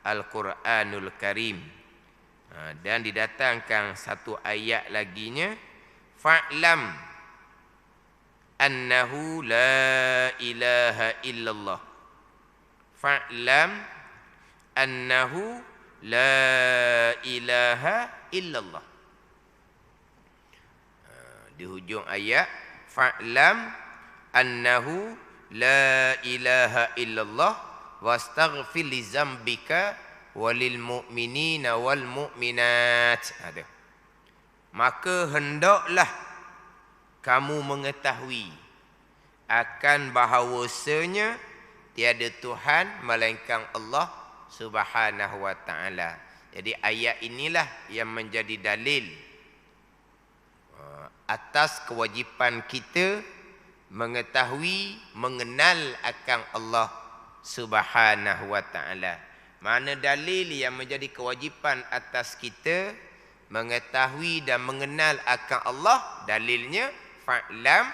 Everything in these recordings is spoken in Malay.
Al-Quranul Karim. Dan didatangkan satu ayat laginya, fa'lam annahu la ilaha illallah. Fa'lam annahu la ilaha illallah. Di hujung ayat, fa'lam annahu la ilaha illallah wastaghfir li zambika walil mu'minina wal mu'minat. Ada. Maka hendaklah kamu mengetahui akan bahawasanya tiada Tuhan melainkan Allah Subhanahu wa taala. Jadi ayat inilah yang menjadi dalil atas kewajipan kita mengetahui, mengenal akan Allah Subhanahu wa taala. Mana dalil yang menjadi kewajipan atas kita mengetahui dan mengenal akan Allah? Dalilnya fa'lam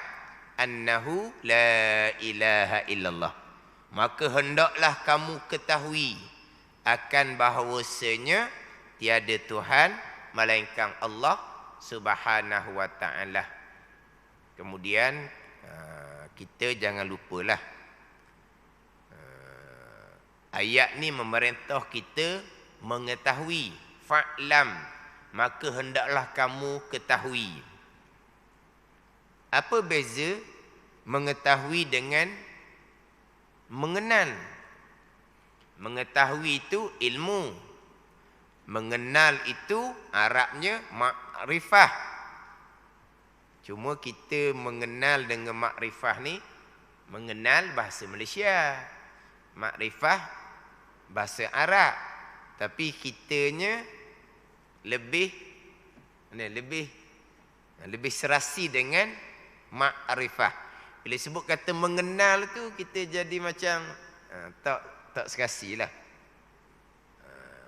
annahu la ilaha illallah. Maka hendaklah kamu ketahui akan bahawasanya tiada Tuhan melainkan Allah Subhanahu wa taala. Kemudian kita jangan lupalah, ayat ni memerintah kita mengetahui. Fa'lam, maka hendaklah kamu ketahui. Apa beza mengetahui dengan mengenal? Mengetahui itu ilmu. Mengenal itu Arabnya makrifah. Cuma kita mengenal dengan makrifah ni, mengenal bahasa Malaysia, makrifah bahasa Arab. Tapi kitanya lebih serasi dengan makrifah. Bila sebut kata mengenal tu, kita jadi macam tak serasi lah.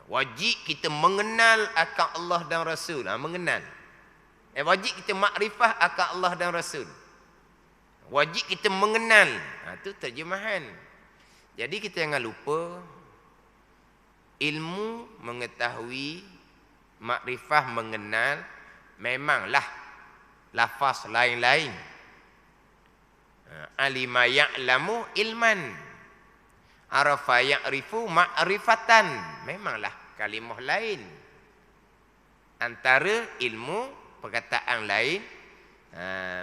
Wajib kita mengenal akan Allah dan Rasul. Mengenal. Wajib kita makrifah akan Allah dan Rasul. Wajib kita mengenal. Itu terjemahan. Jadi kita jangan lupa, ilmu mengetahui, makrifah mengenal, memanglah lafaz lain-lain. Alima ya'lamu ilman, arafa ya'rifu ma'rifatan. Memanglah kalimah lain. Antara ilmu perkataan lain,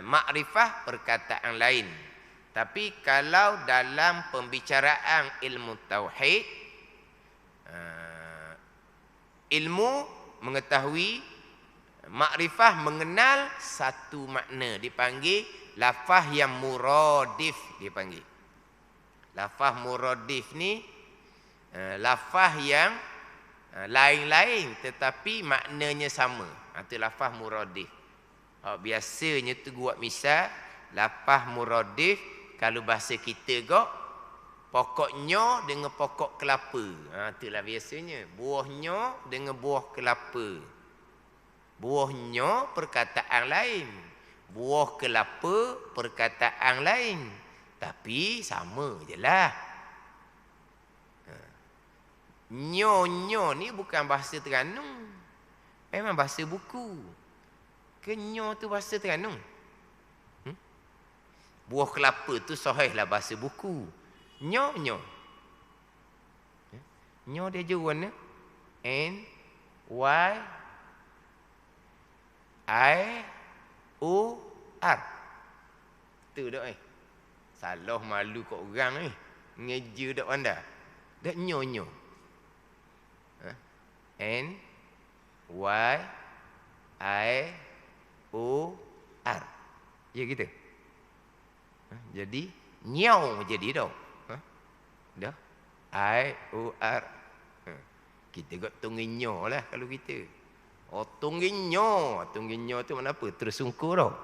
makrifah perkataan lain. Tapi kalau dalam pembicaraan ilmu tauhid, ilmu mengetahui, makrifah mengenal, satu makna, dipanggil lafaz yang muradif, dipanggil. Lafaz muradif ni lafaz yang lain-lain tetapi maknanya sama. Itu lafaz muradif. Biasanya tu buat misal, lafaz muradif kalau bahasa kita kok, pokoknya dengan pokok kelapa. Itulah biasanya. Buahnya dengan buah kelapa. Buahnya perkataan lain. Buah kelapa perkataan lain. Tapi sama je lah. Nyo ni bukan bahasa Terengganu. Memang bahasa buku. Kenyo tu bahasa Terengganu. Buah kelapa tu sahihlah bahasa buku. Nyo. Nyo dia je warna N Y I O R. Tu dak salah malu kat orang ngeja dak anda. Dak nyo. N Y I O R. Ya gitu. Jadi nyau jadi dah. Dah. I O R. Kita got tungginyo lah kalau kita. Tungginyo tu mana apa? Tersungkur tau.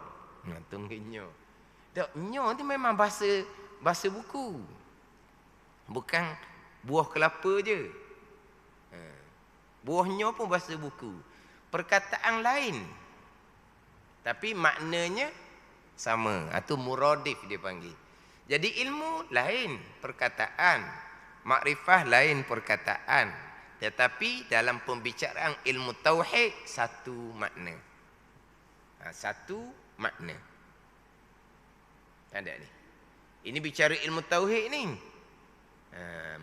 Tungginyo. Dak nyo tu memang bahasa buku. Bukan buah kelapa je. Buahnya pun bahasa buku. Perkataan lain. Tapi maknanya sama. Itu muradif dia panggil. Jadi ilmu lain perkataan. Makrifah lain perkataan. Tetapi dalam pembicaraan ilmu tauhid satu makna. Satu makna. Ada ni. Ini bicara ilmu tauhid ni.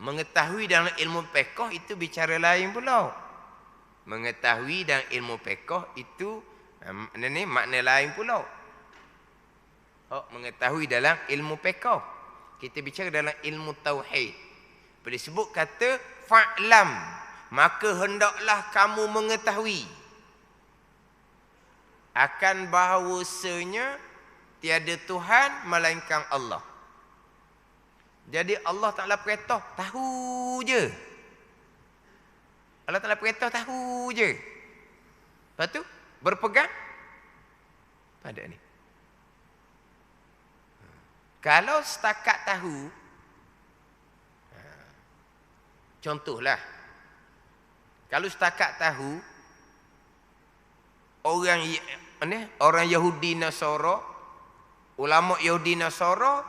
Mengetahui dalam ilmu fiqh itu bicara lain pula. Mengetahui dalam ilmu fiqh itu makna lain pula. Mengetahui dalam ilmu fiqh. Kita bicara dalam ilmu tauhid. Bila disebut kata fa'lam, maka hendaklah kamu mengetahui akan bahawasanya tiada Tuhan melainkan Allah. Jadi Allah Ta'ala perintah tahu je. Allah Ta'ala perintah tahu je. Lepas tu berpegang pada ni. Kalau setakat tahu, contohlah, kalau setakat tahu, orang Yahudi Nasara, ulama Yahudi Nasara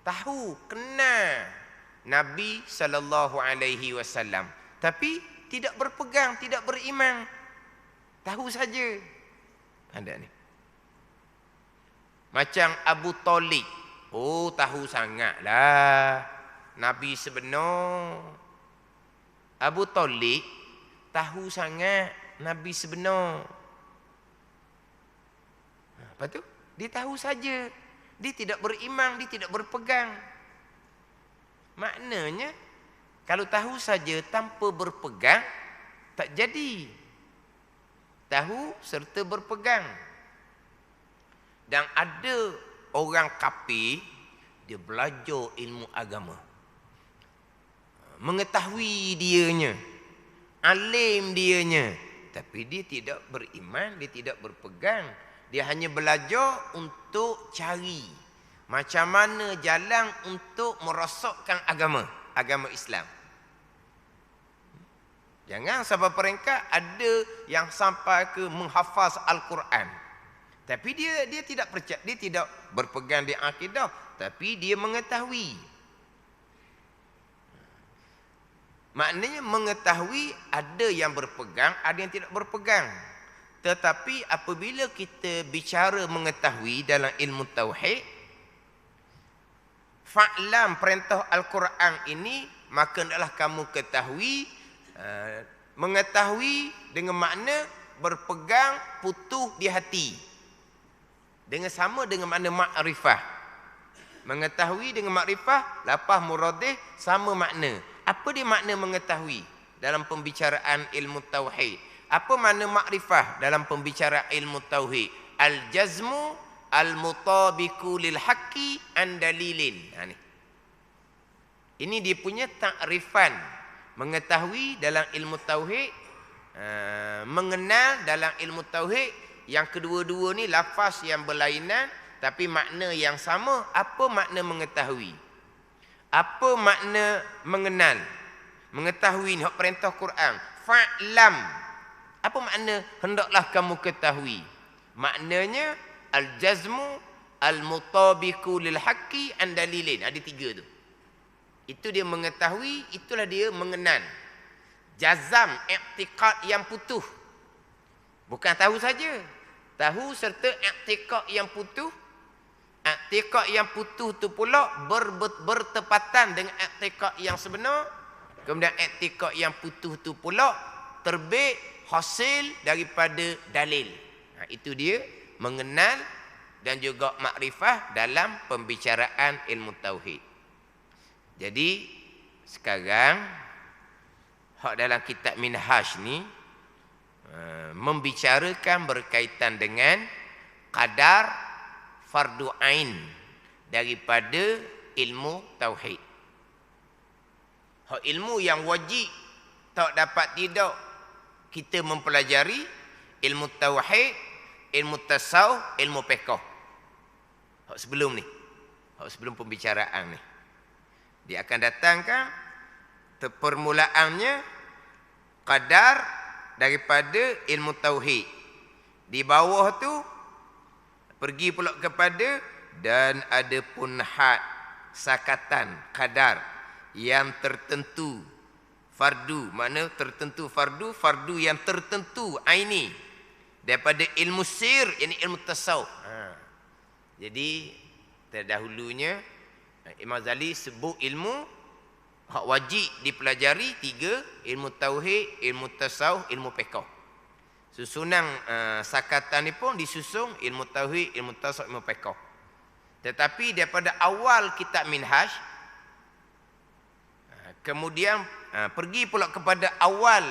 tahu, kenal Nabi SAW, tapi tidak berpegang, tidak beriman, tahu saja. Ada ni. Macam Abu Talib, tahu sangatlah Nabi sebenar. Abu Talib tahu sangat Nabi sebenar. Lepas tu dia tahu saja. Dia tidak beriman, dia tidak berpegang. Maknanya kalau tahu saja tanpa berpegang tak jadi. Tahu serta berpegang. Dan ada orang kafir, dia belajar ilmu agama. Mengetahui dianya, alim dianya, tapi dia tidak beriman, dia tidak berpegang. Dia hanya belajar untuk cari macam mana jalan untuk merosakkan agama Islam. Jangan sampai peringkat ada yang sampai ke menghafaz Al-Quran. Tapi dia tidak percaya, dia tidak berpegang di akidah, tapi dia mengetahui. Maknanya mengetahui ada yang berpegang, ada yang tidak berpegang. Tetapi apabila kita bicara mengetahui dalam ilmu tauhid, fa'lam, perintah Al-Quran ini, maka hendaklah kamu ketahui, mengetahui dengan makna berpegang, putuh di hati. Dengan sama dengan makna makrifah. Mengetahui dengan makrifah, lapah muradih, sama makna. Apa dia makna mengetahui dalam pembicaraan ilmu tauhid? Apa makna makrifah dalam pembicaraan ilmu tauhid? Al-jazmu al-mutabiku lil haqqi an dalilin. Ini dia punya takrifan. Mengetahui dalam ilmu tauhid, mengenal dalam ilmu tauhid, yang kedua-dua ni lafaz yang berlainan tapi makna yang sama. Apa makna mengetahui? Apa makna mengenal? Mengetahui ni hak perintah Quran. Fa'lam. Apa makna hendaklah kamu ketahui? Maknanya al-jazmu al-mutabiku lil haqqi an dalilin. Ada tiga tu. Itu dia mengetahui, itulah dia mengenal. Jazam, i'tiqad yang putuh. Bukan tahu saja. Tahu serta i'tiqad yang putuh. I'tiqad yang putuh tu pula bertepatan dengan i'tiqad yang sebenar. Kemudian i'tiqad yang putuh tu pula terbit hasil daripada dalil. Itu dia mengenal dan juga makrifah dalam pembicaraan ilmu tauhid. Jadi sekarang hak dalam kitab Minhaj ni membicarakan berkaitan dengan qadar fardu ain daripada ilmu tauhid. Hak ilmu yang wajib tak dapat tidak kita mempelajari, ilmu tauhid, ilmu tasawuf, ilmu fiqh. Hak sebelum ni, hak sebelum pembicaraan ni, dia akan datangkan permulaannya qadar daripada ilmu tauhid. Di bawah tu pergi pula kepada dan ada pun had, sakatan, qadar yang tertentu Fardu, makna tertentu fardu, fardu yang tertentu aini. Daripada ilmu sir, ini ilmu tasawuf. Jadi terdahulunya Imam Ghazali sebut ilmu hak wajib dipelajari 3, ilmu tauhid, ilmu tasawuf, ilmu fiqh. Susunan sakatan ni pun disusun ilmu tauhid, ilmu tasawuf, ilmu fiqh. Tetapi daripada awal kitab Minhaj, kemudian pergi pula kepada awal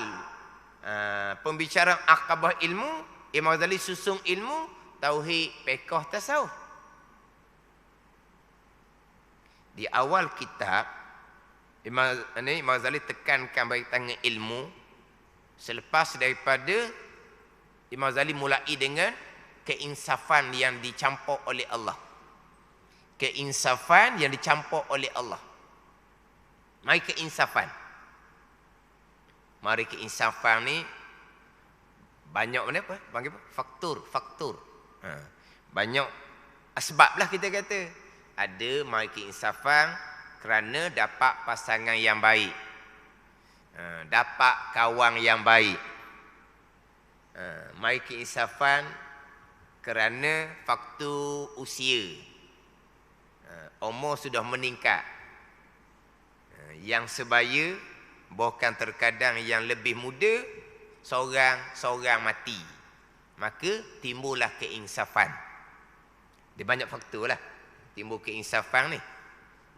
pembicaraan akabah ilmu, Imam Ghazali susun ilmu tauhid, fiqh, tasawuf. Di awal kitab Imam Ghazali tekankan berkaitan dengan ilmu. Selepas daripada Imam Ghazali mulai dengan keinsafan yang dicampur oleh Allah. Keinsafan yang dicampur oleh Allah. Mari keinsafan. Mari keinsafan ni banyak mana apa? Panggil apa? Faktor. Banyak asbab lah kita kata. Ada mari keinsafan kerana dapat pasangan yang baik. Dapat kawan yang baik. Mari keinsafan kerana faktor usia. Umur sudah meningkat. Yang sebaya, bahkan terkadang yang lebih muda, seorang mati. Maka timbullah keinsafan. Dia banyak faktor lah. Timbul keinsafan ni.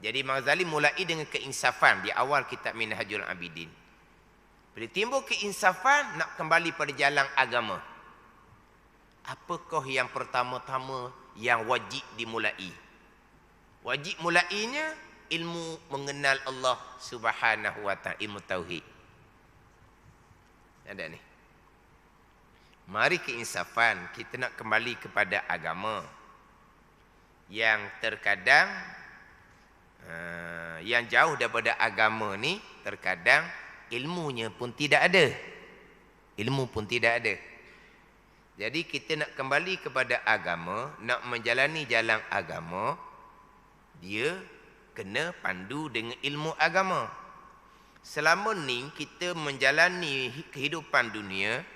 Jadi Imam Ghazali mulai dengan keinsafan di awal kitab Minhajul Abidin. Bila timbul keinsafan, nak kembali pada jalan agama. Apakah yang pertama-tama yang wajib dimulai? Wajib mulainya ilmu mengenal Allah Subhanahu wa ta'ala, ilmu tauhid. Ada ni. Mari keinsafan, kita nak kembali kepada agama. Yang terkadang yang jauh daripada agama ni, terkadang ilmunya pun tidak ada. Ilmu pun tidak ada. Jadi kita nak kembali kepada agama, nak menjalani jalan agama, dia kena pandu dengan ilmu agama. Selama ni kita menjalani kehidupan dunia,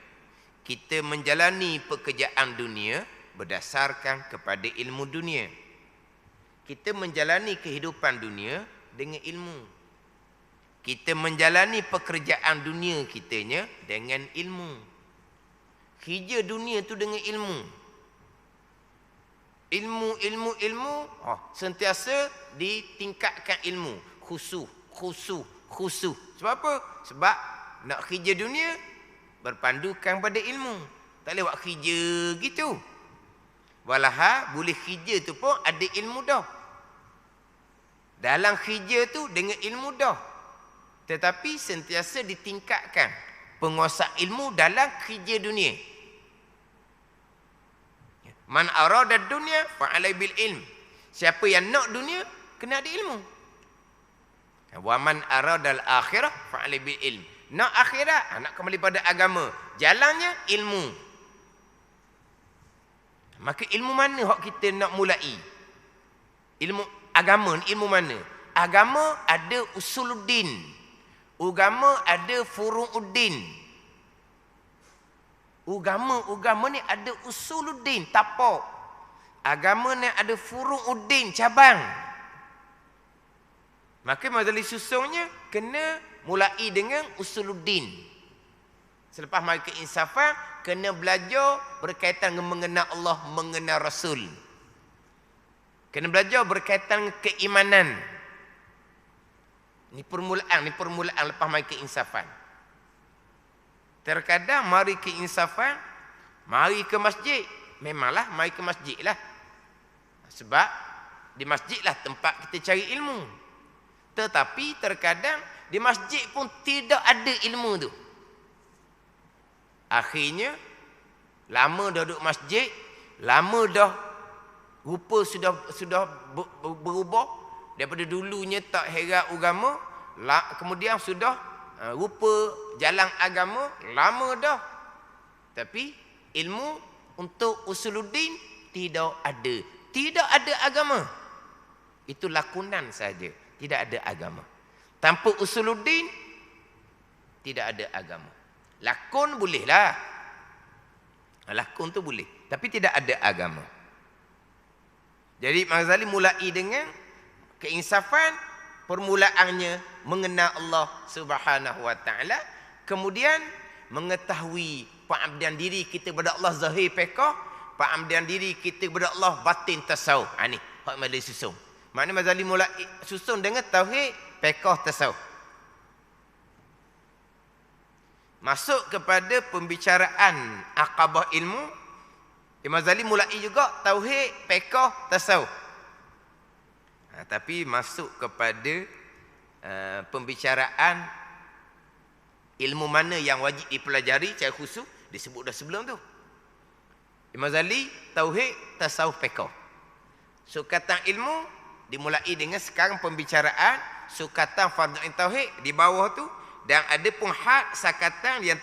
kita menjalani pekerjaan dunia berdasarkan kepada ilmu dunia. Kita menjalani kehidupan dunia dengan ilmu. Kita menjalani pekerjaan dunia kitanya dengan ilmu. Kerja dunia tu dengan ilmu. Ilmu. Sentiasa ditingkatkan ilmu. Khusyuk. Sebab apa? Sebab nak kerja dunia berpandukan pada ilmu. Tak boleh buat kerja gitu. Walahal boleh kerja tu pun ada ilmu dah. Dalam kerja tu dengan ilmu dah. Tetapi sentiasa ditingkatkan penguasaan ilmu dalam kerja dunia. Man arada dunya fa'alai bil ilm. Siapa yang nak dunia kena ada ilmu. Wa man arada al akhirah fa'alai bil ilm. Nak akhirat, nak kembali pada agama. Jalannya ilmu. Maka ilmu mana hak kita nak mulai? Ilmu agama ni ilmu mana? Agama ada usuluddin. Agama ada furu'uddin. Agama ni ada usuluddin, tapak. Agama ni ada furu'uddin, cabang. Maka Ghazali susungnya kena mulai dengan usuluddin. Selepas mari keinsafan, kena belajar berkaitan dengan mengenal Allah, mengenal Rasul. Kena belajar berkaitan dengan keimanan. Ini permulaan lepas mari keinsafan. Terkadang mari keinsafan, mari ke masjid. Memanglah mari ke masjid lah. Sebab di masjid lah tempat kita cari ilmu. Tetapi terkadang di masjid pun tidak ada ilmu tu. Akhirnya lama dah duduk masjid, lama dah rupa sudah berubah daripada dulunya tak herat agama, kemudian sudah rupa jalan agama lama dah. Tapi ilmu untuk usuluddin tidak ada. Tidak ada agama. Itu lakonan saja, tidak ada agama. Tanpa usuluddin tidak ada agama. Lakon bolehlah. Lakon tu boleh, tapi tidak ada agama. Jadi Imam Ghazali mulai dengan keinsafan, permulaannya mengenal Allah Subhanahu wa taala, kemudian mengetahui pengabdian diri kita kepada Allah zahir fiqh, pengabdian diri kita kepada Allah batin tasawuf. Ni hak Imam Ghazali susun. Maknanya Imam Ghazali mulai susun dengan tauhid, fiqh, tasawuf. Masuk kepada pembicaraan aqabah ilmu, Imam Ghazali mulai juga tauhid, fiqh, tasawuf. Tapi masuk kepada pembicaraan ilmu mana yang wajib dipelajari secara khusus, disebut dah sebelum tu. Imam Ghazali tauhid, tasawuf, fiqh. Sukatan ilmu dimulai dengan sekarang pembicaraan sukatan fardu ain tauhid di bawah tu, dan ada pun had sakatan yang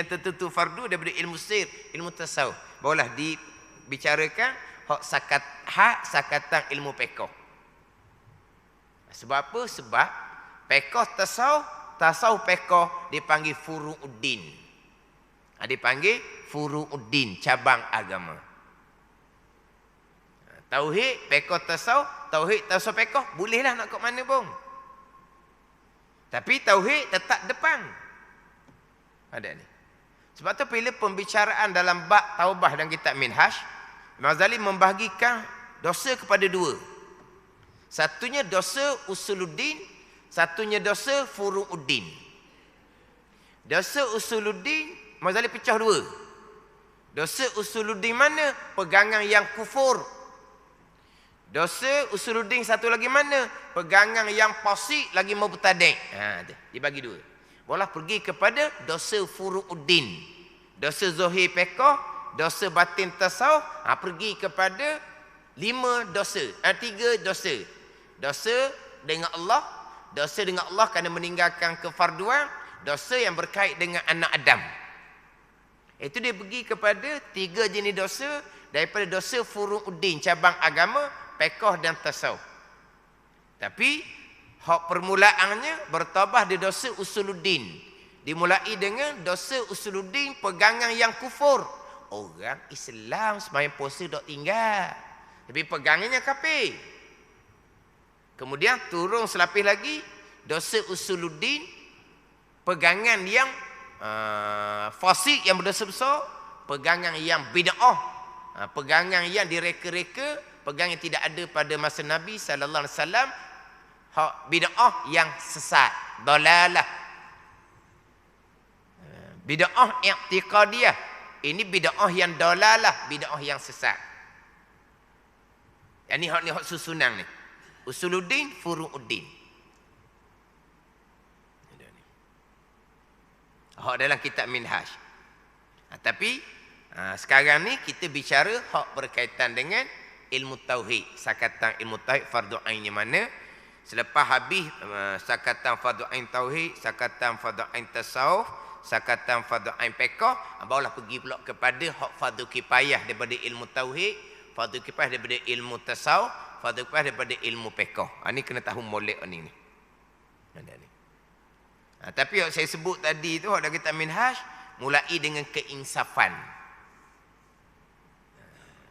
tertentu fardu daripada ilmu sir, ilmu tasawuf. Barulah dibicarakan hak sakatan ilmu fiqh. Sebab apa? Sebab fiqh tasawuf fiqh dipanggil furu'uddin. Dipanggil furu'uddin, cabang agama. Tauhid, fiqh, tasawuf, tauhid, tasawuf, fiqh bolehlah nak kat mana pun. Tapi tauhid tetap depan. Ada ni. Sebab tu bila pembicaraan dalam bab taubah dan kitab Minhaj, Imam Ghazali membahagikan dosa kepada dua. Satunya dosa usuluddin, satunya dosa furu'uddin. Dosa usuluddin Imam Ghazali pecah dua. Dosa usuluddin mana? Pegangan yang kufur. Dosa usuluddin satu lagi mana? Pegangan yang fasik lagi mubtadi'. Dibagi dua. Bolah pergi kepada dosa furu'uddin. Dosa zahir fiqh, dosa batin tasawuf, pergi kepada 5 dosa. 3 dosa. Dosa dengan Allah, dosa dengan Allah kerana meninggalkan kefarduan, dosa yang berkait dengan anak Adam. Itu dia pergi kepada 3 jenis dosa daripada dosa furu'uddin, cabang agama, fiqh dan tasawuf. Tapi hak permulaannya bertabah di dosa usuluddin. Dimulai dengan dosa usuluddin, pegangan yang kufur. Orang Islam sembahyang puasa dok tinggal, tapi pegangannya kafir. Kemudian turun selapis lagi dosa usuluddin, pegangan yang fasik yang berdosa besar, pegangan yang bid'ah, pegangan yang direka-reka, pegangan yang tidak ada pada masa Nabi sallallahu alaihi wasallam, hak bid'ah yang sesat, dalalah. Bid'ah i'tiqadiyah, ini bid'ah yang dalalah, bid'ah yang sesat. Yang ni hak susunan ni. Usuluddin, furu'uddin. Hak dalam kitab Minhaj. Tapi sekarang ni kita bicara hak berkaitan dengan ilmu tauhid. Sakatan ilmu tauhid fardu ain mana? Selepas habis sakatan fardu ain tauhid, sakatan fardu ain tasawuf, sakatan fardu ain fiqh, barulah pergi pula kepada hak fardu kifayah daripada ilmu tauhid, fardu kifayah daripada ilmu tasawuf, fardu kifayah daripada ilmu fiqh. Ini kena tahu molek ni. Ada ni. Tapi yang saya sebut tadi tu hak dalam kitab Minhaj mulai dengan keinsafan.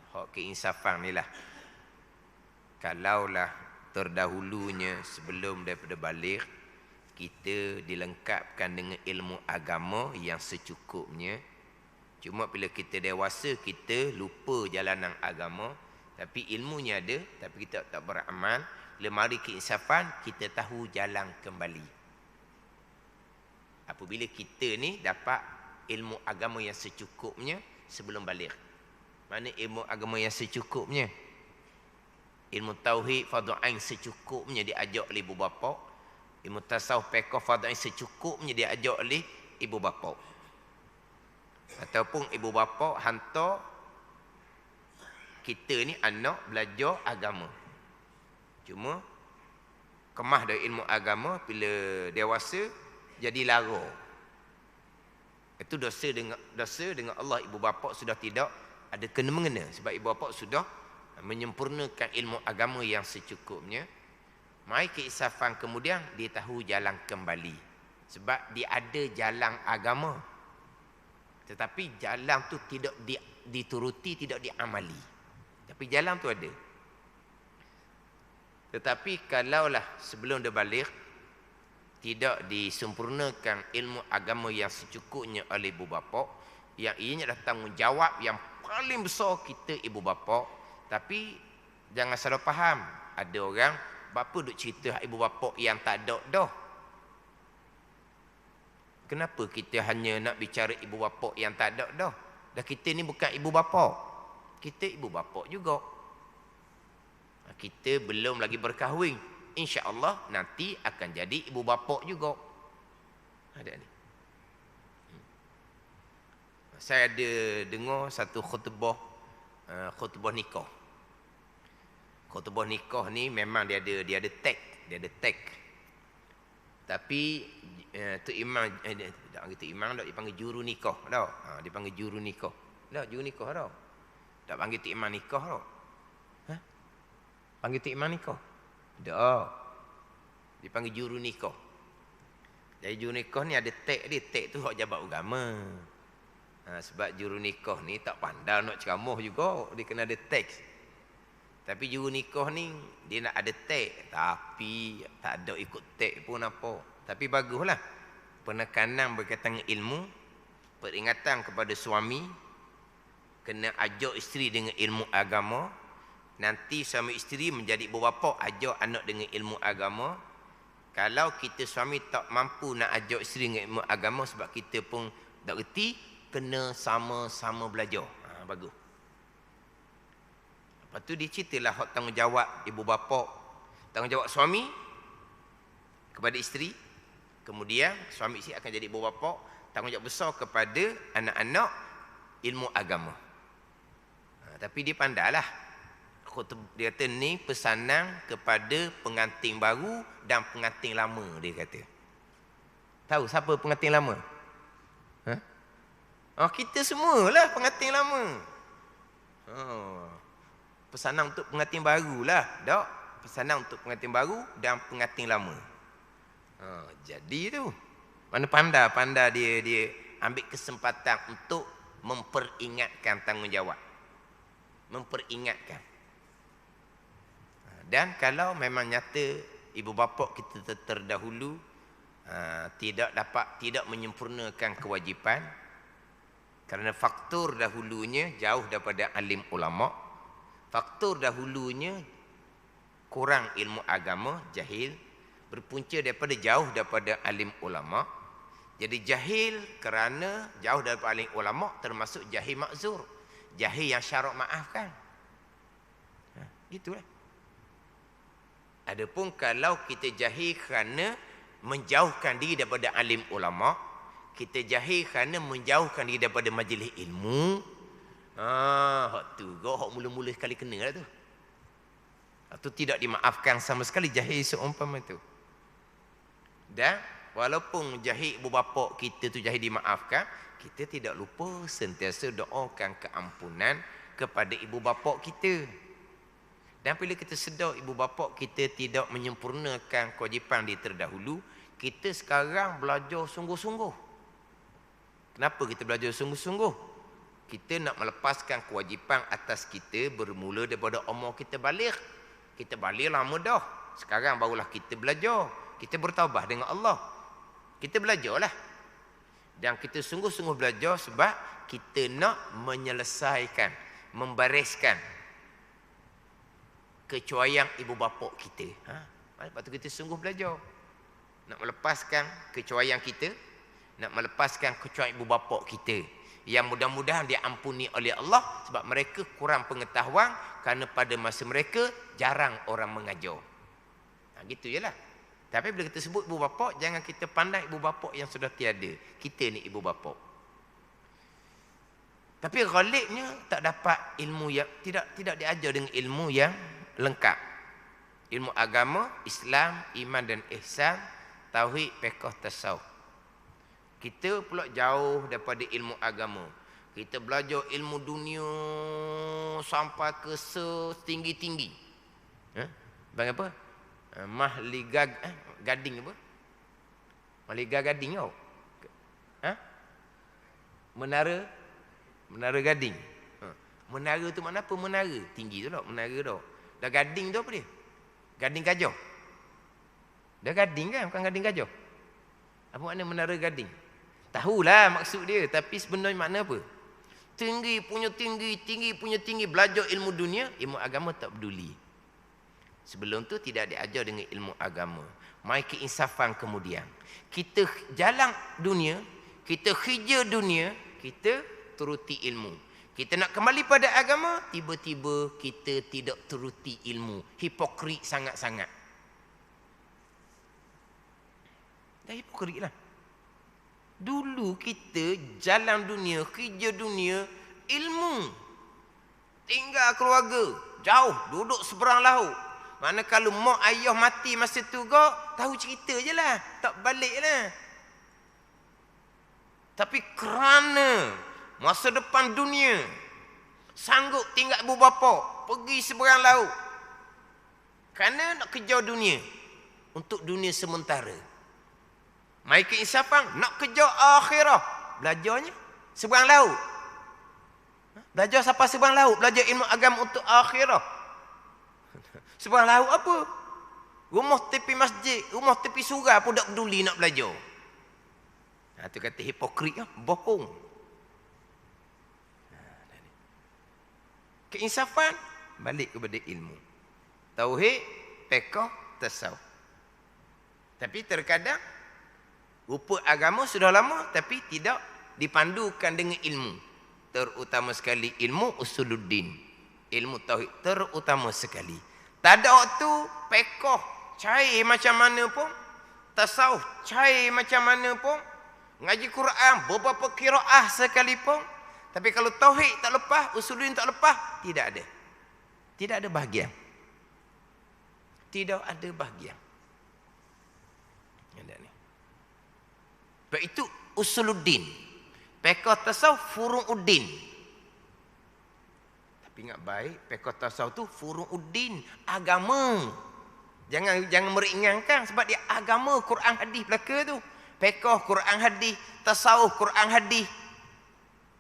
Hak keinsafan ni lah. Kalaulah terdahulunya sebelum daripada balik kita dilengkapkan dengan ilmu agama yang secukupnya. Cuma bila kita dewasa kita lupa jalanan agama, tapi ilmunya ada tapi kita tak beramal. Bila mari keinsafan kita tahu jalan kembali. Apabila kita ni dapat ilmu agama yang secukupnya sebelum balik. Mana ilmu agama yang secukupnya? Ilmu tauhid fardu ain secukupnya diajak oleh ibu bapa. Ilmu tasawuf fiqh fardu ain secukupnya diajak oleh ibu bapa. Ataupun ibu bapa hantar kita ni anak belajar agama. Cuma kemah dari ilmu agama bila dewasa jadi lara. Itu dosa dengan Allah. Ibu bapa sudah tidak ada kena mengena sebab ibu bapa sudah menyempurnakan ilmu agama yang secukupnya. Mai keinsafan kemudian dia tahu jalan kembali. Sebab dia ada jalan agama. Tetapi jalan tu tidak dituruti, tidak diamali. Tapi jalan tu ada. Tetapi kalaulah sebelum dia balik tidak disempurnakan ilmu agama yang secukupnya oleh ibu bapa, yang ianya adalah tanggungjawab yang paling besar kita ibu bapa. Tapi jangan salah faham, ada orang bapa duk cerita ibu bapa yang tak ada dah. Kenapa kita hanya nak bicara ibu bapa yang tak ada dah? Dah kita ni bukan ibu bapa. Kita ibu bapa juga. Kita belum lagi berkahwin. InsyaAllah nanti akan jadi ibu bapa juga. Ada ni. Saya ada dengar satu khutbah nikah. Khutbah nikah ni memang dia ada tag. Tapi tu imam tak panggil tu imam dak, dia panggil juru nikah dak. Dia panggil juru nikah. Dak juru nikah dak. Tak panggil tu imam nikah dak. Panggil tu imam nikah. Tak. Dia panggil juru nikah. Jadi juru nikah ni ada tag dia. Tag tu hak jabat agama. Sebab juru nikah ni tak pandai nak ceramah juga. Dia kena ada tag. Tapi juru nikah ni dia nak ada tag. Tapi tak ada ikut tag pun apa. Tapi baguslah. Penekanan berkaitan dengan ilmu. Peringatan kepada suami. Kena ajak isteri dengan ilmu agama. Nanti suami isteri menjadi ibu bapa, ajak anak dengan ilmu agama. Kalau kita suami tak mampu nak ajak isteri dengan ilmu agama sebab kita pun tak reti, kena sama-sama belajar. Bagus. Lepas tu dia ceritalah hak tanggungjawab ibu bapa, tanggungjawab suami kepada isteri. Kemudian suami isteri akan jadi ibu bapa, tanggungjawab besar kepada anak-anak ilmu agama. Tapi dia pandailah. Dia kata ni pesanan kepada pengantin baru dan pengantin lama, dia kata. Tahu siapa pengantin lama? Kita semualah pengantin lama. Pesanan untuk pengantin baru lah. Tak? Pesanan untuk pengantin baru dan pengantin lama. Jadi tu. Mana pandai dia ambil kesempatan untuk memperingatkan tanggungjawab. Memperingatkan. Dan kalau memang nyata ibu bapa kita terdahulu tidak menyempurnakan kewajipan kerana faktor dahulunya jauh daripada alim ulama, faktor dahulunya kurang ilmu agama, jahil, berpunca daripada jauh daripada alim ulama. Jadi jahil kerana jauh daripada alim ulama termasuk jahil makzur, jahil yang syarak maafkan. Gitulah. Adapun kalau kita jahil kerana menjauhkan diri daripada alim ulama, kita jahil kerana menjauhkan diri daripada majlis ilmu, hak tu hak mula-mula sekali kena lah tu. Itu tidak dimaafkan sama sekali jahil seumpama tu. Dan walaupun jahil ibu bapa kita tu jahil dimaafkan, kita tidak lupa sentiasa doakan keampunan kepada ibu bapa kita. Dan bila kita sedar ibu bapa kita tidak menyempurnakan kewajipan dia terdahulu, kita sekarang belajar sungguh-sungguh. Kenapa kita belajar sungguh-sungguh? Kita nak melepaskan kewajipan atas kita bermula daripada umur kita balik. Kita balik lama dah. Sekarang barulah kita belajar. Kita bertaubat dengan Allah. Kita belajarlah. Dan kita sungguh-sungguh belajar sebab kita nak menyelesaikan, membariskan kecuaian ibu bapa kita. Lepas tu kita sungguh belajar. Nak melepaskan kecuaian kita, nak melepaskan kecuaian ibu bapa kita. Yang mudah-mudahan diampuni oleh Allah sebab mereka kurang pengetahuan kerana pada masa mereka jarang orang mengajar. Gitu je lah. Tapi bila kita sebut ibu bapa, jangan kita pandai ibu bapa yang sudah tiada. Kita ni ibu bapa. Tapi ghalibnya tak dapat ilmu yang tidak diajar dengan ilmu yang lengkap. Ilmu agama, Islam, iman dan ihsan, tauhid, fiqh, tasawuf. Kita pula jauh daripada ilmu agama. Kita belajar ilmu dunia sampai ke setinggi-tinggi. Bang apa? Gading apa? Maliga Gading kau. Ha? Menara Gading. Menara tu mana apa menara? Tinggi tu tak menara tu. Dah Gading tu apa dia? Gading Gajah. Dah Gading kan? Bukan Gading Gajah. Apa makna menara Gading? Tahulah maksud dia. Tapi sebenarnya makna apa? Tinggi punya tinggi, tinggi punya tinggi. Belajar ilmu dunia, ilmu agama tak peduli. Sebelum tu tidak diajar dengan ilmu agama. Mai keinsafan kemudian. Kita jalan dunia, kita hijau dunia, kita turuti ilmu. Kita nak kembali pada agama, tiba-tiba kita tidak turuti ilmu. Hipokrit sangat-sangat. Dah hipokrit lah. Dulu kita jalan dunia, kerja dunia, ilmu. Tinggal keluarga, jauh, duduk seberang laut. Mana kalau mak ayah mati masa tu kok, tahu cerita je lah. Tak balik lah. Tapi kerana masa depan dunia, sanggup tinggal ibu bapa, pergi seberang laut. Kerana nak kejar dunia. Untuk dunia sementara. Mai keinsafan, nak kejar akhirah. Belajarnya seberang laut. Belajar sampai seberang laut. Belajar ilmu agama untuk akhirah. Seberang laut apa? Rumah tepi masjid, rumah tepi surau pun tak peduli nak belajar. Itu kata hipokrit, bohong. Keinsafan, balik kepada ilmu. Tauhid, fiqh, tasawuf. Tapi terkadang rupa agama sudah lama tapi tidak dipandukan dengan ilmu. Terutama sekali ilmu usuluddin. Ilmu tauhid terutama sekali. Tak ada waktu fiqh cair macam mana pun, tasawuf cair macam mana pun, ngaji Quran beberapa qiraah sekalipun, tapi kalau tauhid tak lepas, usuluddin tak lepas, tidak ada. Tidak ada bahagian. Tidak ada bahagian. Ada ni. Sebab itu usuluddin. Fiqh tasawuf furu'uddin. Tapi ingat baik, fiqh tasawuf tu furu'uddin, agama. Jangan meringankan sebab dia agama, Quran hadis belaka tu. Fiqh Quran hadis, tasawuf Quran hadis.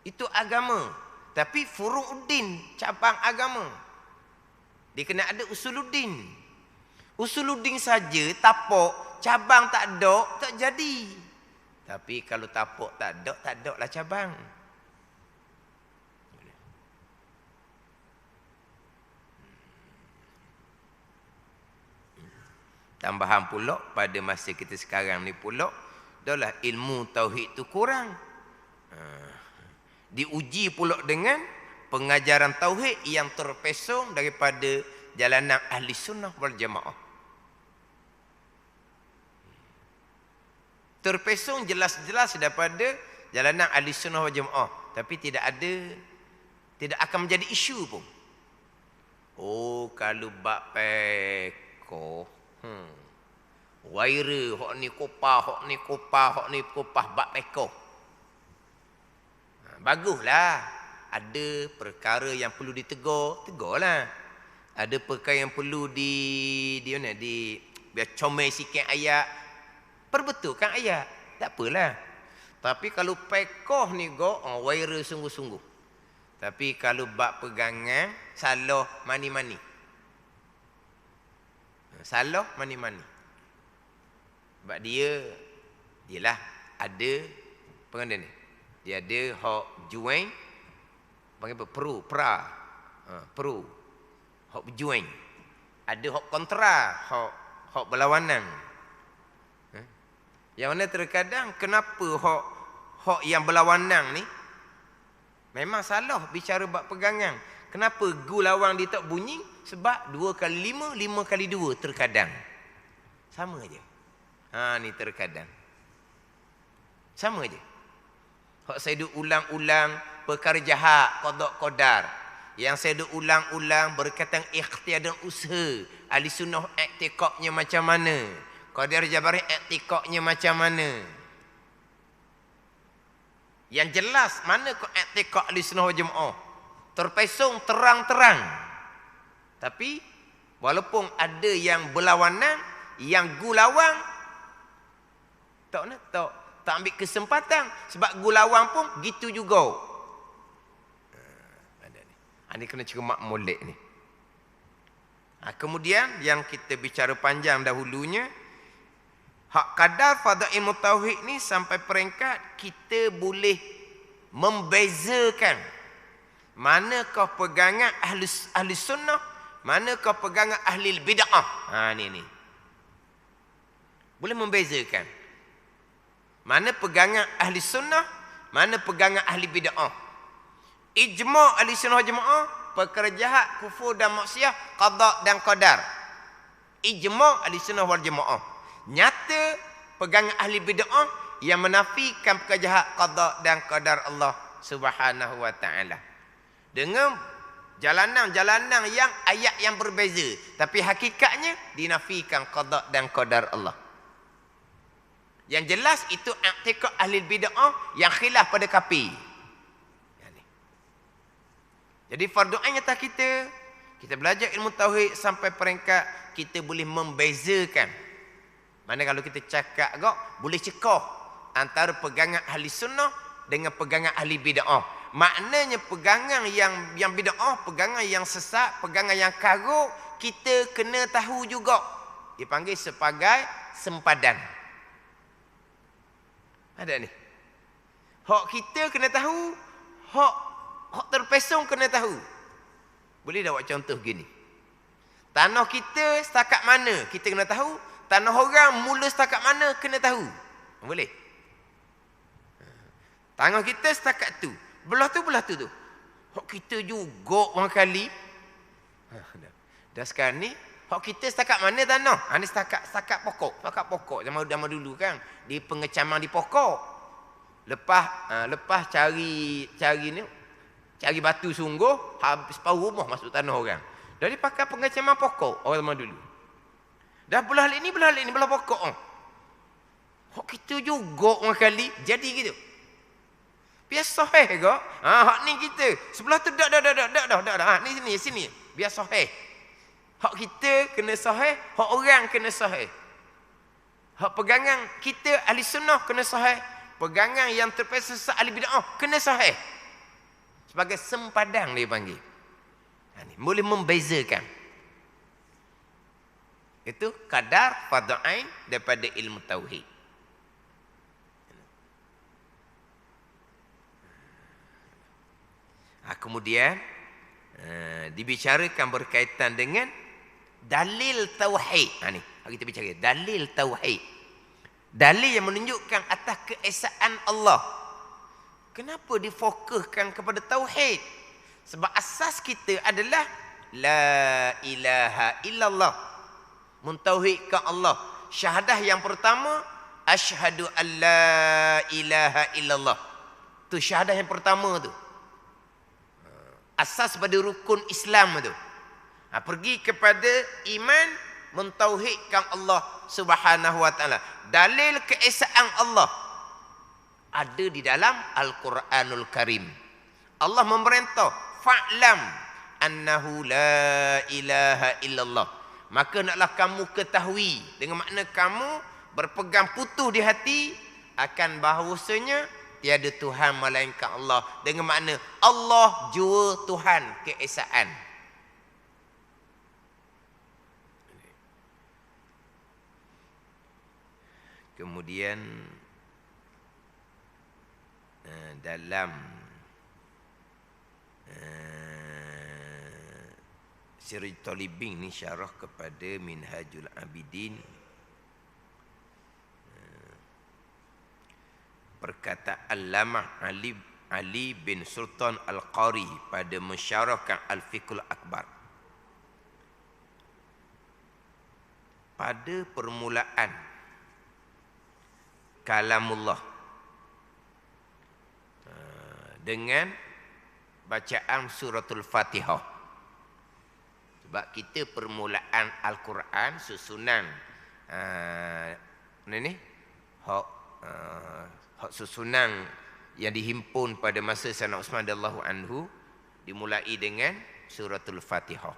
Itu agama. Tapi furu'uddin, cabang agama. Dia kena ada usuluddin. Usuluddin saja tapak, cabang tak ada, tak jadi. Tapi kalau tapak tak ada lah cabang. Tambahan pula pada masa kita sekarang ni pula, dahlah ilmu tauhid tu kurang. Diuji pula dengan pengajaran tauhid yang terpesong daripada jalanan ahli sunnah wal jamaah. Terpesong jelas-jelas daripada jalanan ahli sunnah wal jamaah, tapi tidak akan menjadi isu pun. Oh, kalau bab peko, waira hok ni kopah bab peko. Baguslah. Ada perkara yang perlu ditegur, tegurlah. Ada perkara yang perlu biar comel sikit ayat, perbetulkan ayat. Tak apalah. Tapi kalau pekoh ni waira sungguh-sungguh. Tapi kalau bab pegangan, salah mani-mani. Salah mani-mani. Sebab dialah ada pengendali ni. Dia ada hak juain, panggil apa? Pro. Hak berjuain. Ada hak kontra, hak berlawanan. Yang mana terkadang kenapa hak yang berlawanan ni memang salah bicara bab pegangan. Kenapa gulawang dia tak bunyi? Sebab 2 kali 5, 5 kali 2 terkadang. Sama aja. Ni terkadang. Sama aja. Hak saya duk ulang-ulang perkara jahat, qada qadar. Yang saya duk ulang-ulang berkaitan ikhtiar dan usaha. Ahli sunnah i'tiqadnya macam mana? Qadir Jabari i'tiqadnya macam mana? Yang jelas mana i'tiqad ahli sunnah wal jamaah? Terpesong terang-terang. Tapi walaupun ada yang berlawanan, yang gulawang Tak ambil kesempatan. Sebab gulawang pun gitu juga. Ini kena cermat molek ni. Kemudian yang kita bicara panjang dahulunya, hak kadar fadail tauhid ni sampai peringkat kita boleh membezakan manakah pegangan ahli sunnah, manakah pegangan ahli bid'ah. Ni. Boleh membezakan mana pegangan ahli sunnah, mana pegangan ahli bid'ah. Ijma' ahli sunnah jemaah, perkara jahat, kufur dan maksiat, qada dan qadar. Ijma' ahli sunnah wal jemaah. Nyata pegangan ahli bid'ah yang menafikan perkara jahat, qada dan qadar Allah Subhanahu wa taala. Dengan jalanan-jalanan yang ayat yang berbeza, tapi hakikatnya dinafikan qada dan qadar Allah. Yang jelas itu i'tiqad ahli bid'ah yang khilaf pada kafir. Jadi fardu ain atas kita belajar ilmu tauhid sampai peringkat kita boleh membezakan. Mana kalau kita cakap boleh cekah antara pegangan ahli sunnah dengan pegangan ahli bid'ah. Maknanya pegangan yang bid'ah, pegangan yang sesat, pegangan yang karuk, kita kena tahu juga. Dipanggil sebagai sempadan. Ada ni. Hak kita kena tahu, hak terpesong kena tahu. Boleh dah buat contoh gini. Tanah kita setakat mana kita kena tahu, tanah orang mula setakat mana kena tahu. Boleh? Tanah kita setakat tu. Belah tu tu. Hak kita juga orang kali. Dah sekarang ni hak kita setakat mana tanah? Ni setakat pokok. Setakat pokok zaman dulu kan. Di pengecaman di pokok. Lepas cari ni, cari batu sungguh, habis separuh rumah masuk tanah orang. Dari pakai pengecaman pokok orang zaman dulu. Dah belah ni, belah pokok. Hak kita juga orang kali jadi gitu. Biasa ke? Hak ni kita. Sebelah tu dak. Ni sini. Biasa hak kita kena sahih, hak orang kena sahih. Hak pegangan kita ahli sunnah kena sahih, pegangan yang terpesat ahli bid'ah kena sahih. Sebagai sempadan dia panggil. Boleh membezakan. Itu kadar fardu ain daripada ilmu tauhid. Kemudian dibicarakan berkaitan dengan dalil tauhid. Ni kita bicara dalil tauhid. Dalil yang menunjukkan atas keesaan Allah. Kenapa difokuskan kepada tauhid? Sebab asas kita adalah la ilaha illallah. Mentauhidkan Allah. Syahadah yang pertama, asyhadu an la ilaha illallah. Tu syahadah yang pertama tu. Asas pada rukun Islam tu. Pergi kepada iman, mentauhidkan Allah Subhanahu wa taala. Dalil keesaan Allah ada di dalam Al-Quranul Karim. Allah memerintah, fa'lam annahu la ilaha illallah. Maka naklah kamu ketahui, dengan makna kamu berpegang putuh di hati akan bahawasanya tiada Tuhan melainkan Allah. Dengan makna Allah jua Tuhan keesaan. Kemudian dalam Siraj Talibin ni syarah kepada Minhajul Abidin, perkataan Allamah Ali bin Sultan Al-Qari pada mensyarahkan Al-Fiqhul Akbar. Pada permulaan kalamullah dengan bacaan suratul Fatihah. Sebab kita permulaan Al-Quran susunan susunan yang dihimpun pada masa Sayyidina Uthman radhiyallahu anhu dimulai dengan suratul Fatihah.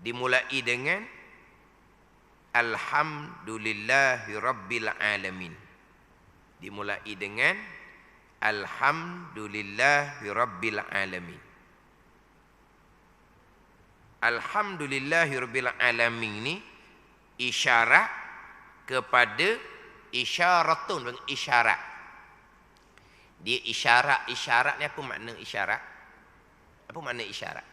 Dimulai dengan Alhamdulillahi Rabbil Alamin. Dimulai dengan Alhamdulillahi Rabbil Alamin. Alhamdulillahi Rabbil Alamin ni isyarat kepada isyaratun, isyarat. Dia isyarat ni apa makna isyarat? Apa makna isyarat?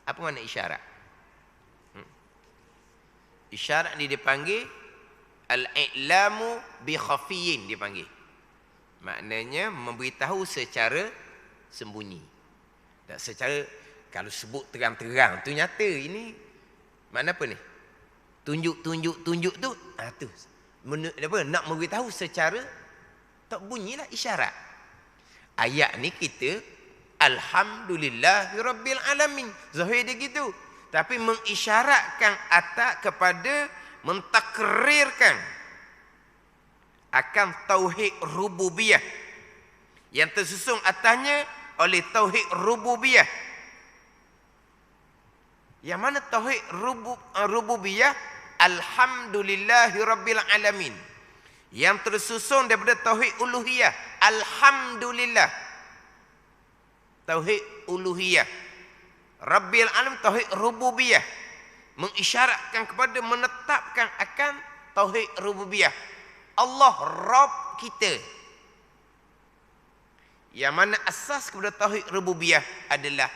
Apa makna isyarat? Isyarat ni dipanggil al-i'lamu bi khafiyin, dipanggil. Maknanya memberitahu secara sembunyi. Tak secara, kalau sebut terang-terang tu nyata. Ini makna apa ni? Tunjuk tu, tu. Apa? Nak memberitahu secara tak bunyilah isyarat. Ayat ni kita Alhamdulillahirabbil alamin. Zahir dia gitu. Tapi mengisyaratkan atas kepada mentakrirkan akan tauhid rububiyah yang tersusun atasnya oleh tauhid rububiyah. Yang mana tauhid rububiyah? Alhamdulillahirabbil alamin. Yang tersusun daripada tauhid uluhiyah. Alhamdulillah. Tauhid uluhiyah. Rabbil alamin tauhid rububiyah. Mengisyaratkan kepada menetapkan akan tauhid rububiyah. Allah Rabb kita. Yang mana asas kepada tauhid rububiyah adalah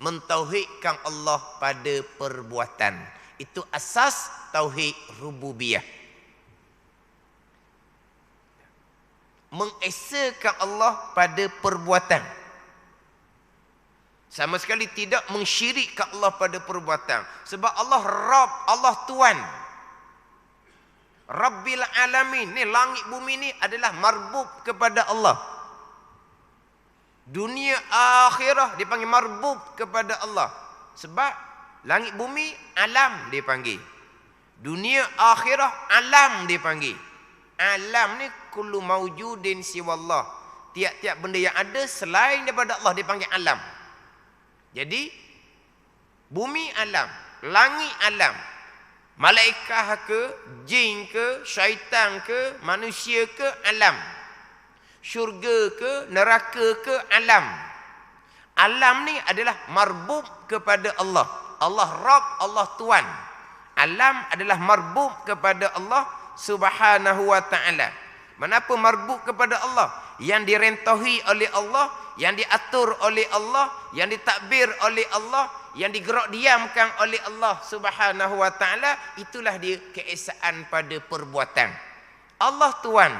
mentauhidkan Allah pada perbuatan. Itu asas tauhid rububiyah. Mengesakan Allah pada perbuatan. Sama sekali tidak mensyirikkan Allah pada perbuatan. Sebab Allah Rabb, Allah Tuhan. Rabbil alamin. Ni langit bumi ni adalah marbub kepada Allah. Dunia akhirah dipanggil marbub kepada Allah. Sebab langit bumi alam dipanggil. Dunia akhirah alam dipanggil. Alam ni kullu maujudin siwallah. Tiap-tiap benda yang ada selain daripada Allah dipanggil alam. Jadi bumi alam, langit alam, malaikat ke, jin ke, syaitan ke, manusia ke, alam. Syurga ke, neraka ke, alam. Alam ni adalah marbub kepada Allah. Allah Rabb, Allah Tuhan. Alam adalah marbub kepada Allah Subhanahu wa ta'ala. Kenapa marbub kepada Allah? Yang direntahi oleh Allah, yang diatur oleh Allah, yang ditakbir oleh Allah, yang digerak diamkan oleh Allah Subhanahu wa ta'ala. Itulah dia keesaan pada perbuatan. Allah Tuhan,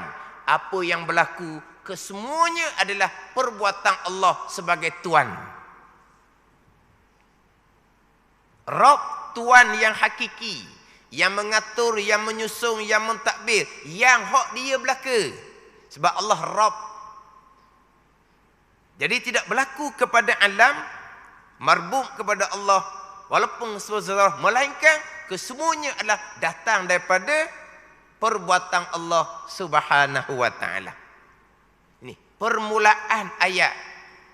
apa yang berlaku kesemuanya adalah perbuatan Allah sebagai Tuhan. Rabb, Tuhan yang hakiki, yang mengatur, yang menyusun, yang mentadbir, yang hak dia belaka. Sebab Allah Rabb. Jadi tidak berlaku kepada alam, marbub kepada Allah, walaupun sebenarnya, melainkan kesemuanya adalah datang daripada perbuatan Allah Subhanahu wa ta'ala. Ini permulaan ayat,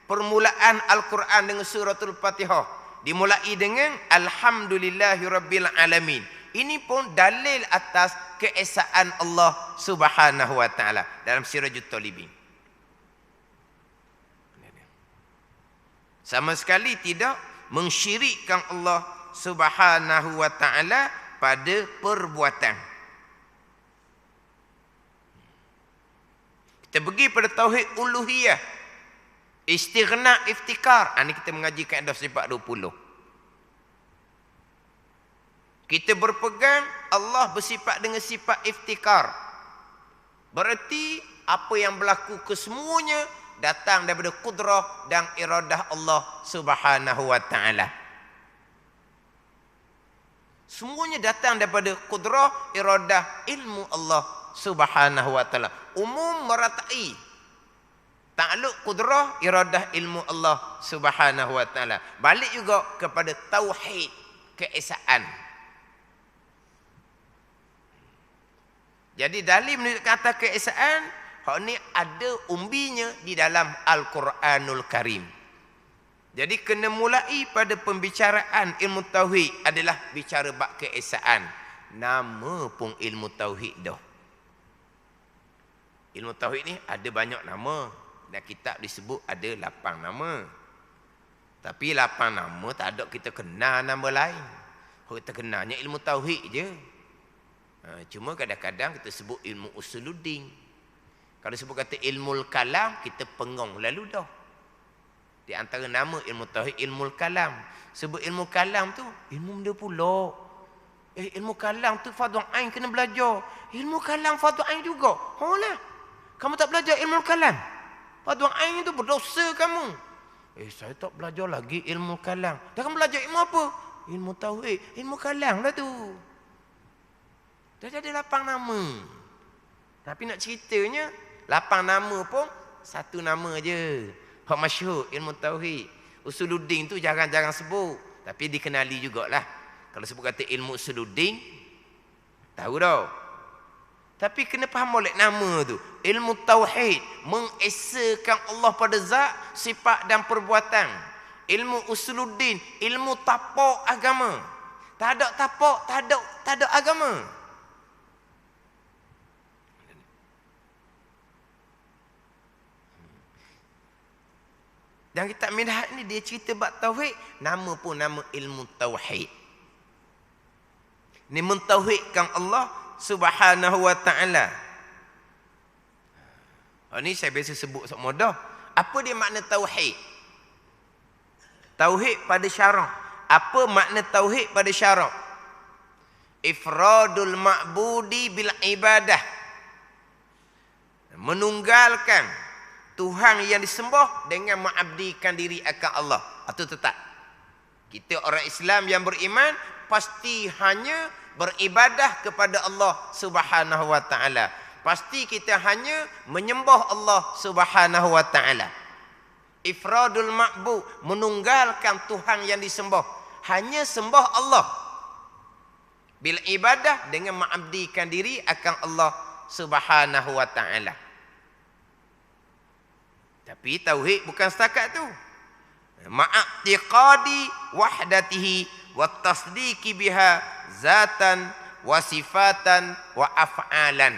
permulaan Al-Quran dengan suratul Fatihah dimulai dengan Alhamdulillahirabbil alamin. Ini pun dalil atas keesaan Allah Subhanahu wa ta'ala dalam Sirajut Talibin. Sama sekali tidak mensyirikkan Allah Subhanahu wa ta'ala pada perbuatan. Kita pergi pada tauhid uluhiyah. Istighna iftikar. Ini kita mengaji kaedah sifat 20. Kita berpegang Allah bersifat dengan sifat iftikar. Berarti apa yang berlaku kesemuanya datang daripada kudrah dan iradah Allah Subhanahu wa ta'ala. Semuanya datang daripada kudrah, iradah, ilmu Allah Subhanahu wa ta'ala. Umum meratai. Takluk kudrah, iradah, ilmu Allah Subhanahu wa ta'ala. Balik juga kepada tauhid, keesaan. Jadi dalil menunjukkan kata keesaan, hak ni ada umbinya di dalam Al-Quranul Karim. Jadi kena mulai pada pembicaraan ilmu tauhid adalah bicara bab keesaan. Nama pun ilmu tauhid dah. Ilmu tauhid ni ada banyak nama. Dan kitab disebut ada 8 nama. Tapi 8 nama tak ada kita kenal nama lain. Kita kenalnya ilmu tauhid je. Cuma kadang-kadang kita sebut ilmu usuluddin. Kalau sebut kata ilmu kalam, kita pengong lalu dah. Di antara nama ilmu tauhid, ilmu kalam. Sebut ilmu kalam tu, ilmu benda pula. Ilmu kalam tu fardu ain kena belajar. Ilmu kalam fardu ain juga. Lah. Kamu tak belajar ilmu kalam? Fardu ain tu berdosa kamu. Saya tak belajar lagi ilmu kalam. Dah kamu belajar ilmu apa? Ilmu tauhid. Ilmu kalam lah tu. Dah ada 8 nama. Tapi nak ceritanya, 8 nama pun satu nama je. Hak masyhur ilmu tauhid. Usuluddin tu jarang-jarang sebut, tapi dikenali jugalah. Kalau sebut kata ilmu usuluddin, tahu dah. Tapi kena faham molek nama tu. Ilmu tauhid mengesakan Allah pada zat, sifat dan perbuatan. Ilmu usuluddin, ilmu tapak agama. Tak ada tapak, tak ada agama. Dan kitab Minhaj ni dia cerita bab tauhid, nama pun nama ilmu tauhid. Ni mentauhidkan Allah Subhanahu wa taala. Ni saya biasa sebut sok mudah. Apa dia makna tauhid? Tauhid pada syarak. Apa makna tauhid pada syarak? Ifradul ma'budi bil ibadah. Menunggalkan Tuhan yang disembah dengan mengabdikan diri akan Allah. Itu tetap. Kita orang Islam yang beriman pasti hanya beribadah kepada Allah Subhanahu wa taala. Pasti kita hanya menyembah Allah Subhanahu wa taala. Ifradul ma'bud, menunggalkan Tuhan yang disembah. Hanya sembah Allah. Bil ibadah dengan mengabdikan diri akan Allah Subhanahu wa taala. Tapi tauhid bukan setakat tu. Ma'atiqadi wahdatihi wa tasdiqi biha zatan wa sifatan wa af'alan.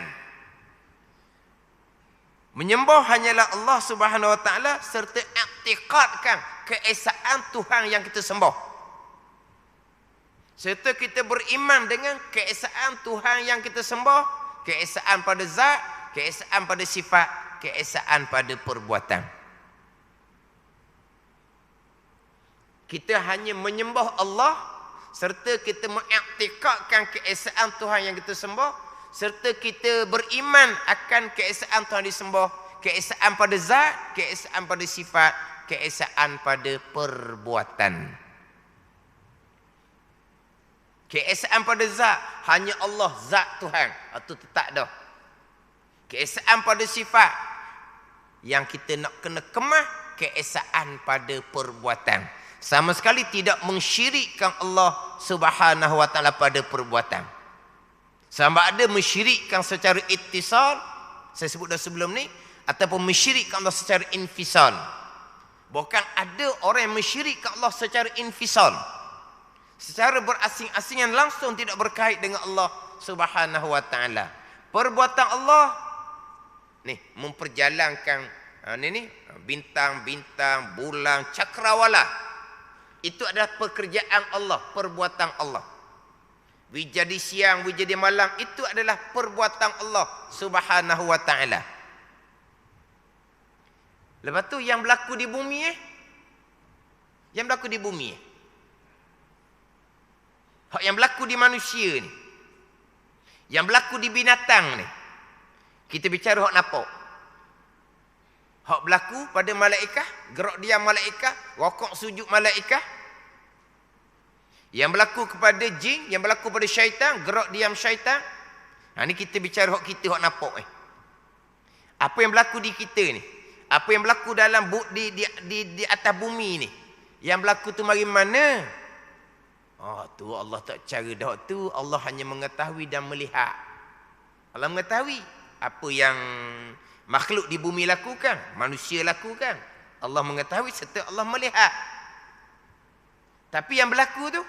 Menyembah hanyalah Allah Subhanahu wa taala serta i'tiqadkan keesaan Tuhan yang kita sembah. Serta kita beriman dengan keesaan Tuhan yang kita sembah, keesaan pada zat, keesaan pada sifat, keesaan pada perbuatan. Kita hanya menyembah Allah serta kita mengiktikadkan keesaan Tuhan yang kita sembah, serta kita beriman akan keesaan Tuhan disembah, keesaan pada zat, keesaan pada sifat, keesaan pada perbuatan. Keesaan pada zat, hanya Allah zat Tuhan, itu tetap dah. Keesaan pada sifat, yang kita nak kena kemah, keesaan pada perbuatan. Sama sekali tidak mensyirikkan Allah Subhanahu wa taala pada perbuatan. Sama ada mensyirikkan secara ittisal, saya sebut dah sebelum ni, ataupun mensyirikkan Allah secara infisal. Bukan ada orang yang mensyirikkan Allah secara infisal. Secara berasing-asingan langsung tidak berkait dengan Allah Subhanahu wa taala. Perbuatan Allah ni memperjalankan bintang-bintang, bulan, cakrawala. Itu adalah pekerjaan Allah, perbuatan Allah. Jadi siang, jadi malam, itu adalah perbuatan Allah Subhanahu wa taala. Lepas tu yang berlaku di bumi Yang berlaku di bumi yang berlaku di manusia ni. Yang berlaku di binatang ni. Kita bicara hak nampak. Hak berlaku pada malaikat, gerak diam malaikat, rokok sujud malaikat. Yang berlaku kepada jin, yang berlaku pada syaitan, gerak diam syaitan. Ni kita bicara hak kita, hak nampak ni. Apa yang berlaku di kita ni? Apa yang berlaku dalam di atas bumi ni? Yang berlaku tu mari mana? Tu Allah tak cara dah tu. Allah hanya mengetahui dan melihat. Allah mengetahui apa yang makhluk di bumi lakukan, manusia lakukan. Allah mengetahui serta Allah melihat. Tapi yang berlaku tu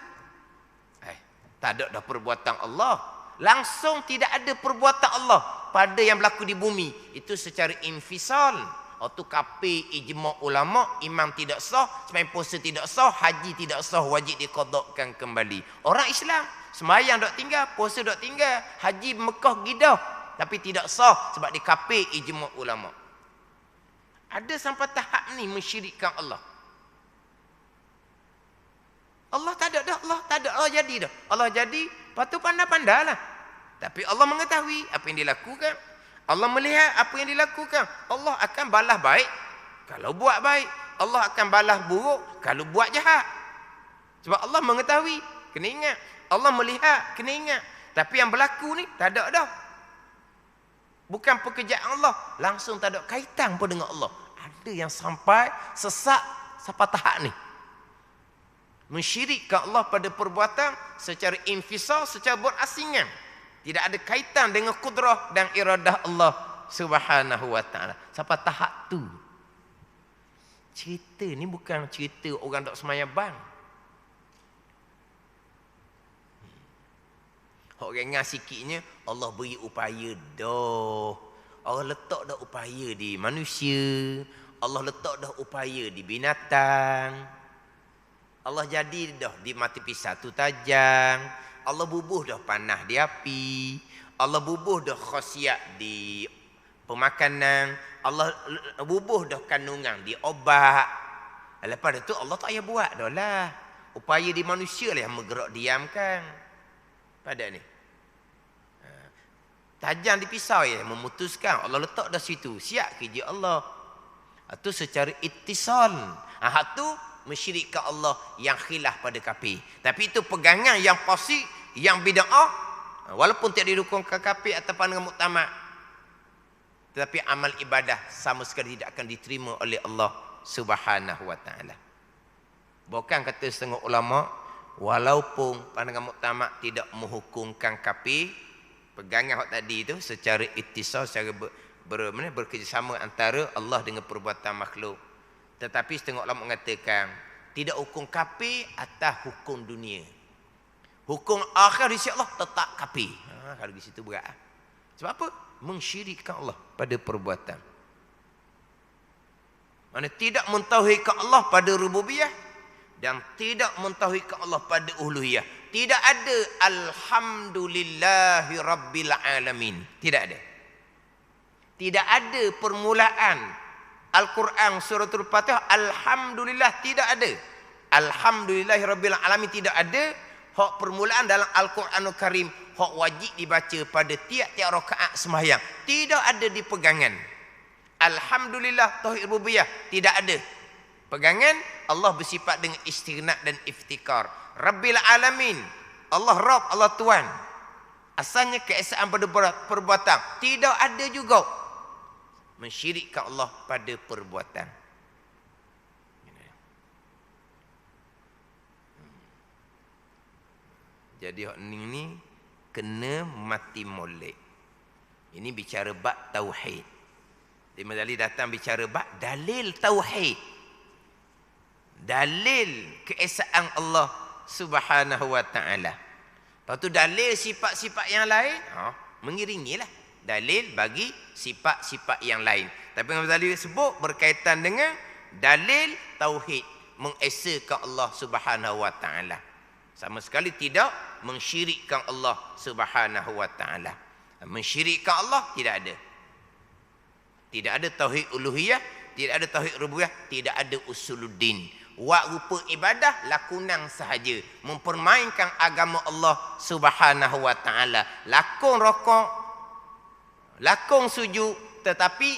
tak ada dah perbuatan Allah. Langsung tidak ada perbuatan Allah pada yang berlaku di bumi. Itu secara infisal. Itu kafir ijma' ulama, imam tidak sah, sembahyang puasa tidak sah, haji tidak sah, wajib diqadakkan kembali. Orang Islam sembahyang dok tinggal, puasa dok tinggal, haji Mekah gidah, tapi tidak sah sebab dia kafir ijma' ulama. Ada sampai tahap ni mensyirikkan Allah. Allah tak ada dah, Allah tak ada, Allah jadi dah. Allah jadi, lepas tu pandai-pandailah. Tapi Allah mengetahui apa yang dilakukan. Allah melihat apa yang dilakukan. Allah akan balas baik kalau buat baik. Allah akan balas buruk kalau buat jahat. Sebab Allah mengetahui, kena ingat. Allah melihat, kena ingat. Tapi yang berlaku ni tak ada dah. Bukan pekerjaan Allah, langsung tak ada kaitan pun dengan Allah. Ada yang sampai sesat sampai tahap ni. Mensyirikkan Allah pada perbuatan secara infisal, secara berasingan. Tidak ada kaitan dengan kudrah dan iradah Allah Subhanahu wa ta'ala. Sampai tahap tu. Cerita ni bukan cerita orang tak semaya bang. Orang ingat sikitnya, Allah beri upaya dah. Allah letak dah upaya di manusia. Allah letak dah upaya di binatang. Allah jadi dah di mati pisau tu tajam. Allah bubuh dah panah di api. Allah bubuh dah khasiat di pemakanan. Allah bubuh dah kandungan di obat. Lepas itu Allah tak payah buat dah lah. Upaya di manusia lah yang bergerak diam kan. Pada ni. Tajam di pisau ya memutuskan. Allah letak dah situ. Siap kerja Allah. Itu secara ittisal. Itu mensyirikkan Allah yang khilaf pada kafir. Tapi itu pegangan yang pasti, yang bid'ah, walaupun tidak dirukunkan kafir atau pandangan muktamad. Tetapi amal ibadah sama sekali tidak akan diterima oleh Allah Subhanahu wa ta'ala. Bukan kata setengah ulama, walaupun pandangan muktamad tidak menghukumkan kafir, pegangan hak tadi itu secara ittisal, secara bekerjasama antara Allah dengan perbuatan makhluk. Tetapi setengah ulama mengatakan tidak hukum kafir atas hukum dunia. Hukum akhir di sisi Allah tetap kafir. Kalau di situ berat. Sebab apa? Mensyirikkan Allah pada perbuatan. Mana tidak mentauhidkan Allah pada rububiyah dan tidak mentauhidkan Allah pada uluhiyah. Tidak ada alhamdulillahi rabbil alamin. Tidak ada. Tidak ada permulaan Al-Quran suratul Fatihah alhamdulillah tidak ada. Alhamdulillahirabbil alamin tidak ada. Hak permulaan dalam Al-Quranul Karim hak wajib dibaca pada tiap-tiap rakaat sembahyang. Tidak ada di pegangan. Alhamdulillah tauhid rububiyah tidak ada. Pegangan Allah bersifat dengan istighnaq dan iftikar. Rabbil alamin. Allah Rabb, Allah Tuhan. Asalnya keesaan pada perbuatan tidak ada juga. Mensyirikkan Allah pada perbuatan. Jadi hak ni kena mati molek. Ini bicara bab tauhid. Imam Ghazali datang bicara bab dalil tauhid. Dalil keesaan Allah Subhanahu wa ta'ala. Lepas tu dalil sifat-sifat yang lain, mengiringilah. Dalil bagi sifat-sifat yang lain. Tapi Imam Ghazali sebut berkaitan dengan dalil tauhid, mengesakan Allah Subhanahu wa ta'ala. Sama sekali tidak mensyirikkan Allah Subhanahu wa ta'ala. Mensyirikkan Allah tidak ada. Tidak ada tauhid uluhiyah, tidak ada tauhid rububiyah, tidak ada usuluddin. Wa rupa ibadah lakunan sahaja, mempermainkan agama Allah Subhanahu wa ta'ala. Lakon rokok, lakon sujud, tetapi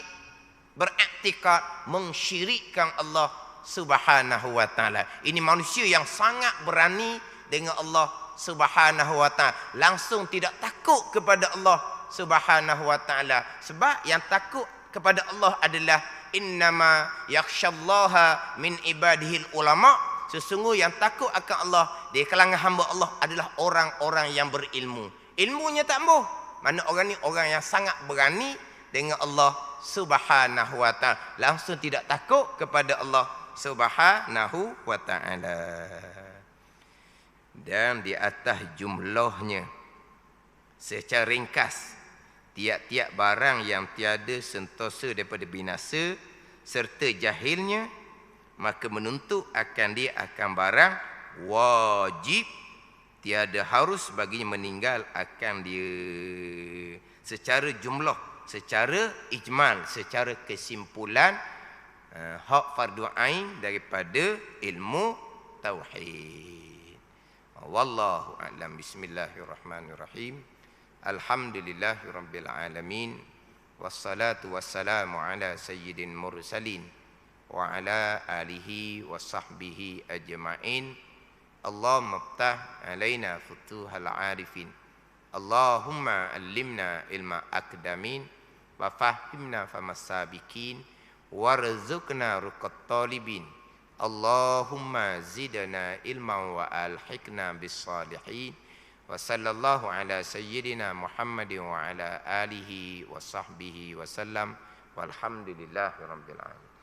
beriktikad mensyirikkan Allah Subhanahu wa ta'ala. Ini manusia yang sangat berani dengan Allah Subhanahu wa ta'ala. Langsung tidak takut kepada Allah Subhanahu wa ta'ala. Sebab yang takut kepada Allah adalah innama yakhsyallaha min ibadihil ulama. Sesungguhnya yang takut akan Allah di kalangan hamba Allah adalah orang-orang yang berilmu. Ilmunya tak boh. Mana orang ni orang yang sangat berani dengan Allah Subhanahu wa ta'ala. Langsung tidak takut kepada Allah Subhanahu wa ta'ala. Dan di atas jumlahnya secara ringkas tiap-tiap barang yang tiada sentosa daripada binasa serta jahilnya, maka menuntut akan dia akan barang wajib, tiada harus baginya meninggal akan dia. Secara jumlah, secara ijmal, secara kesimpulan, hak fardu ain daripada ilmu tauhid. Wallahu a'lam. Bismillahirrahmanirrahim. Alhamdulillahirabbil alamin. Wassalatu wassalamu ala sayyidil mursalin wa ala alihi wa sahbihi ajma'in. Allahumma iftah alaina futuhal arifin. Allahumma allimna ilma akdamin wa fahimna famasabikin warzuqna ruqat talibin. Allahumma zidna ilman wa alhiqna bis salihin. Wa sallallahu ala sayyidina Muhammadin wa ala alihi wa sahbihi wa sallam. Walhamdulillahi rabbil alamin.